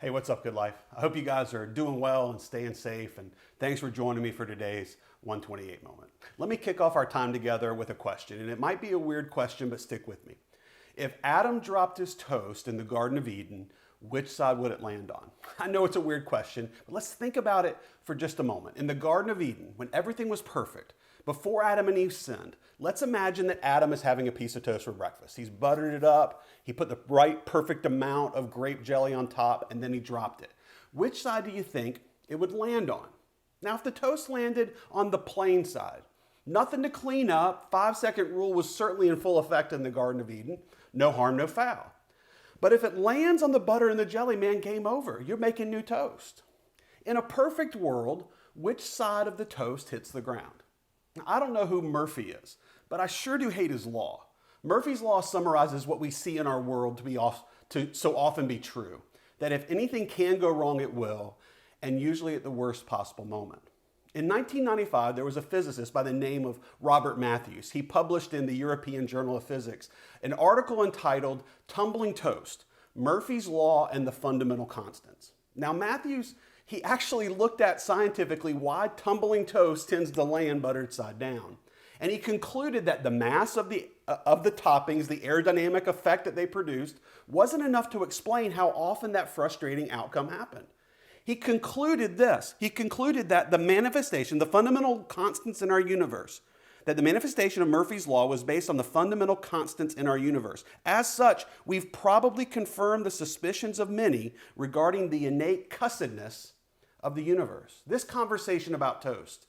Hey, what's up, Good Life? I hope you guys are doing well and staying safe, and thanks for joining me for today's 128 moment. Let me kick off our time together with a question, and it might be a weird question, but stick with me. If Adam dropped his toast in the Garden of Eden, which side would it land on? I know it's a weird question, but let's think about it for just a moment. In the Garden of Eden, when everything was perfect, before Adam and Eve sinned, let's imagine that Adam is having a piece of toast for breakfast. He's buttered it up, he put the right perfect amount of grape jelly on top, and then he dropped it. Which side do you think it would land on? Now, if the toast landed on the plain side, nothing to clean up, 5-second rule was certainly in full effect in the Garden of Eden. No harm, no foul. But if it lands on the butter and the jelly, man, game over. You're making new toast. In a perfect world, which side of the toast hits the ground? Now, I don't know who Murphy is, but I sure do hate his law. Murphy's law summarizes what we see in our world to so often be true, that if anything can go wrong, it will, and usually at the worst possible moment. In 1995, there was a physicist by the name of Robert Matthews. He published in the European Journal of Physics an article entitled Tumbling Toast, Murphy's Law and the Fundamental Constants. Now, Matthews, he actually looked at scientifically why tumbling toast tends to land buttered side down. And he concluded that the mass of the toppings, the aerodynamic effect that they produced, wasn't enough to explain how often that frustrating outcome happened. He concluded this. He concluded that the manifestation, the fundamental constants in our universe, that the manifestation of Murphy's Law was based on the fundamental constants in our universe. As such, we've probably confirmed the suspicions of many regarding the innate cussedness of the universe. This conversation about toast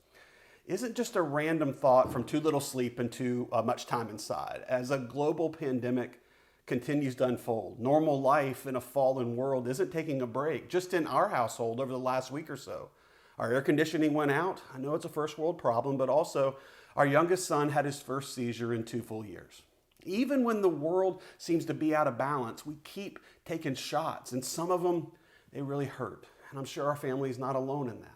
isn't just a random thought from too little sleep and too much time inside. As a global pandemic continues to unfold, normal life in a fallen world isn't taking a break. Just in our household over the last week or so, our air conditioning went out. I know it's a first world problem, but also our youngest son had his first seizure in 2 full years. Even when the world seems to be out of balance, we keep taking shots, and some of them, they really hurt. And I'm sure our family is not alone in that.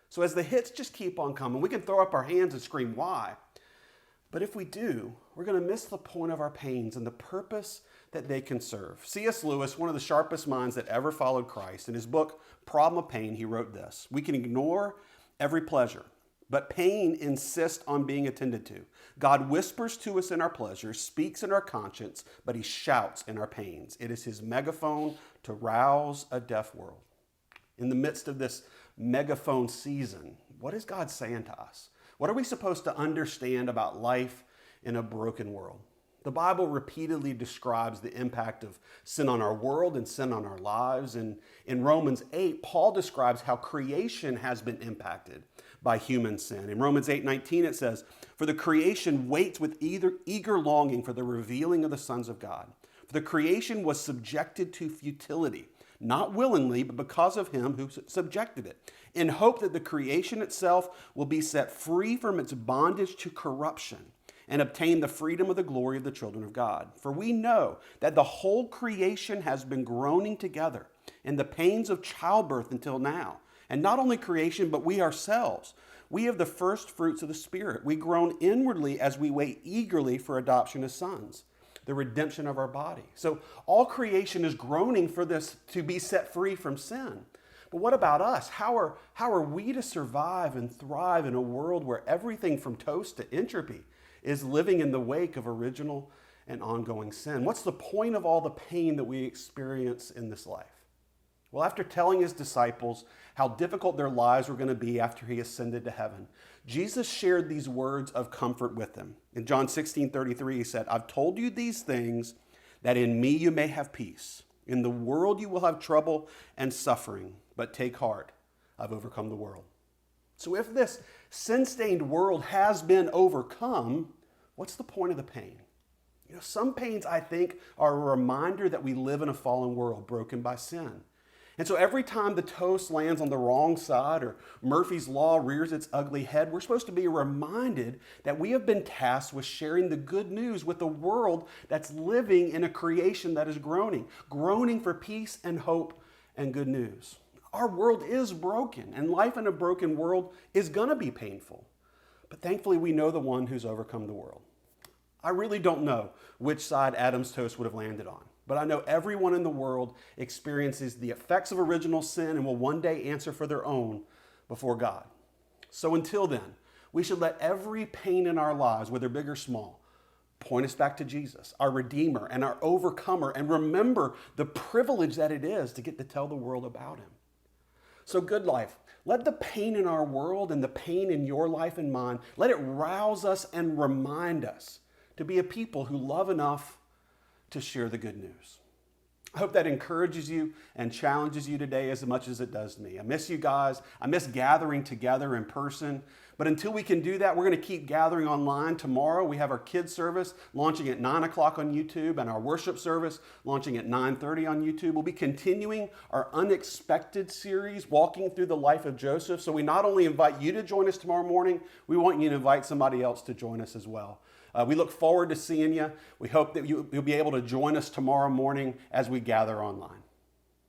So as the hits just keep on coming, we can throw up our hands and scream, why? But if we do, we're going to miss the point of our pains and the purpose that they can serve. C.S. Lewis, one of the sharpest minds that ever followed Christ, in his book, Problem of Pain, he wrote this: "We can ignore every pleasure, but pain insists on being attended to. God whispers to us in our pleasures, speaks in our conscience, but he shouts in our pains. It is his megaphone to rouse a deaf world." In the midst of this megaphone season, what is God saying to us? What are we supposed to understand about life in a broken world? The Bible repeatedly describes the impact of sin on our world and sin on our lives. And in Romans 8, Paul describes how creation has been impacted by human sin. In Romans 8:19, it says, "For the creation waits with eager longing for the revealing of the sons of God. For the creation was subjected to futility, not willingly, but because of him who subjected it, in hope that the creation itself will be set free from its bondage to corruption and obtain the freedom of the glory of the children of God. For we know that the whole creation has been groaning together in the pains of childbirth until now. And not only creation, but we ourselves. We have the first fruits of the Spirit. We groan inwardly as we wait eagerly for adoption as sons, the redemption of our body." So all creation is groaning for this to be set free from sin. But what about us? How are we to survive and thrive in a world where everything from toast to entropy is living in the wake of original and ongoing sin? What's the point of all the pain that we experience in this life? Well, after telling his disciples how difficult their lives were going to be after he ascended to heaven, Jesus shared these words of comfort with them. In John 16:33, he said, "I've told you these things that in me you may have peace. In the world you will have trouble and suffering, but take heart, I've overcome the world." So if this sin-stained world has been overcome, what's the point of the pain? You know, some pains, I think, are a reminder that we live in a fallen world broken by sin. And so every time the toast lands on the wrong side or Murphy's Law rears its ugly head, we're supposed to be reminded that we have been tasked with sharing the good news with a world that's living in a creation that is groaning for peace and hope and good news. Our world is broken, and life in a broken world is going to be painful. But thankfully, we know the one who's overcome the world. I really don't know which side Adam's toast would have landed on, But I know everyone in the world experiences the effects of original sin and will one day answer for their own before God. So until then, we should let every pain in our lives, whether big or small, point us back to Jesus, our Redeemer and our Overcomer, and remember the privilege that it is to get to tell the world about Him. So Good Life, let the pain in our world and the pain in your life and mine, let it rouse us and remind us to be a people who love enough to share the good news. I hope that encourages you and challenges you today as much as it does me. I miss you guys. I miss gathering together in person. But until we can do that, we're going to keep gathering online. Tomorrow we have our kids service launching at 9 o'clock on YouTube and our worship service launching at 9:30 on YouTube. We'll be continuing our Unexpected series, walking through the life of Joseph. So we not only invite you to join us tomorrow morning, we want you to invite somebody else to join us as well. We look forward to seeing you. We hope that you'll be able to join us tomorrow morning as we gather online.